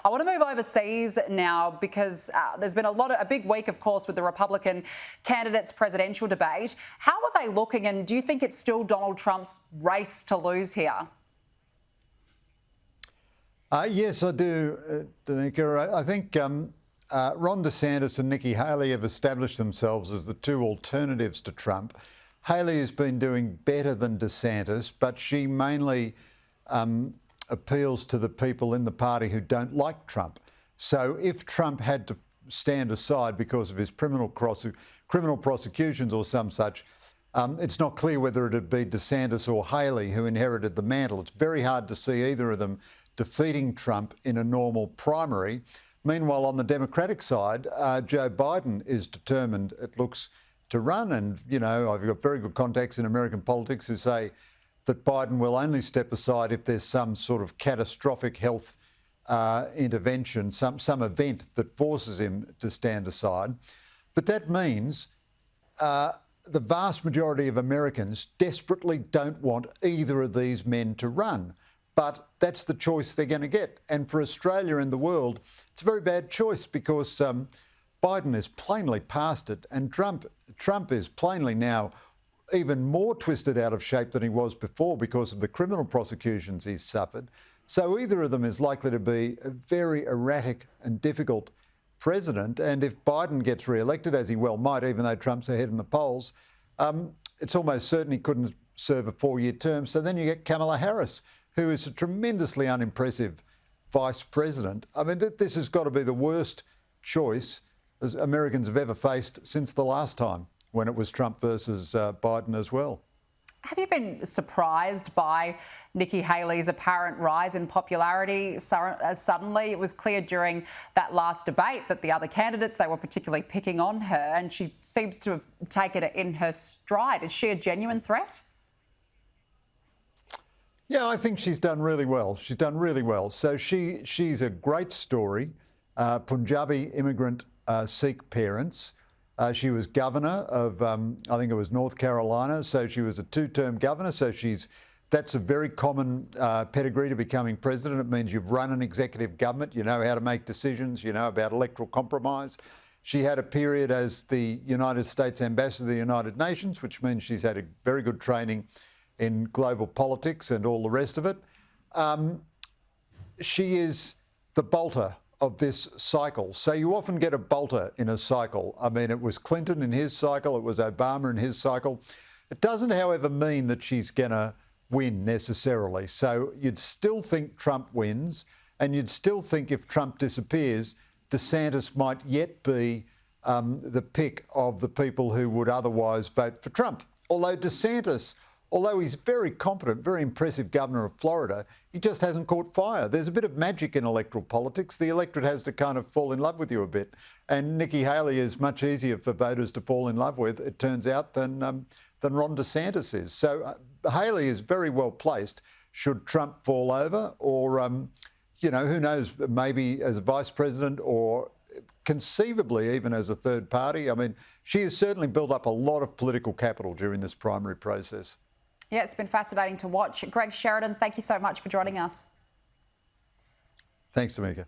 I want to move overseas now because there's been a big week, of course, with the Republican candidates' presidential debate. How are they looking, and do you think it's still Donald Trump's race to lose here? Yes, I do, Danica. I think Ron DeSantis and Nikki Haley have established themselves as the two alternatives to Trump. Haley has been doing better than DeSantis, but she mainly appeals to the people in the party who don't like Trump. So if Trump had to stand aside because of his criminal prosecutions or some such, it's not clear whether it'd be DeSantis or Haley who inherited the mantle. It's very hard to see either of them defeating Trump in a normal primary. Meanwhile, on the Democratic side, Joe Biden is determined, it looks, to run. And, you know, I've got very good contacts in American politics who say that Biden will only step aside if there's some sort of catastrophic health intervention, some event that forces him to stand aside. But that means the vast majority of Americans desperately don't want either of these men to run. But that's the choice they're going to get. And for Australia and the world, it's a very bad choice because Biden is plainly past it, and Trump is plainly now even more twisted out of shape than he was before because of the criminal prosecutions he's suffered. So either of them is likely to be a very erratic and difficult president. And if Biden gets re-elected, as he well might, even though Trump's ahead in the polls, it's almost certain he couldn't serve a 4-year term. So then you get Kamala Harris, who is a tremendously unimpressive vice president. I mean, this has got to be the worst choice as Americans have ever faced since the last time when it was Trump versus Biden as well. Have you been surprised by Nikki Haley's apparent rise in popularity suddenly? It was clear during that last debate that the other candidates, they were particularly picking on her, and she seems to have taken it in her stride. Is she a genuine threat? Yeah, I think she's done really well. She's done really well. So she's a great story. Punjabi immigrant Sikh parents. She was governor of, I think it was North Carolina. So she was a 2-term governor. So that's a very common pedigree to becoming president. It means you've run an executive government. You know how to make decisions. You know about electoral compromise. She had a period as the United States ambassador to the United Nations, which means she's had a very good training in global politics and all the rest of it. She is the bolter of this cycle. So you often get a bolter in a cycle. I mean, it was Clinton in his cycle, it was Obama in his cycle. It doesn't, however, mean that she's going to win necessarily. So you'd still think Trump wins, and you'd still think if Trump disappears, DeSantis might yet be the pick of the people who would otherwise vote for Trump. Although DeSantis, although he's very competent, very impressive governor of Florida, he just hasn't caught fire. There's a bit of magic in electoral politics. The electorate has to kind of fall in love with you a bit. And Nikki Haley is much easier for voters to fall in love with, it turns out, than Ron DeSantis is. So Haley is very well placed should Trump fall over or, you know, who knows, maybe as a vice president or conceivably even as a third party. I mean, she has certainly built up a lot of political capital during this primary process. Yeah, it's been fascinating to watch. Greg Sheridan, thank you so much for joining us. Thanks, Tamika.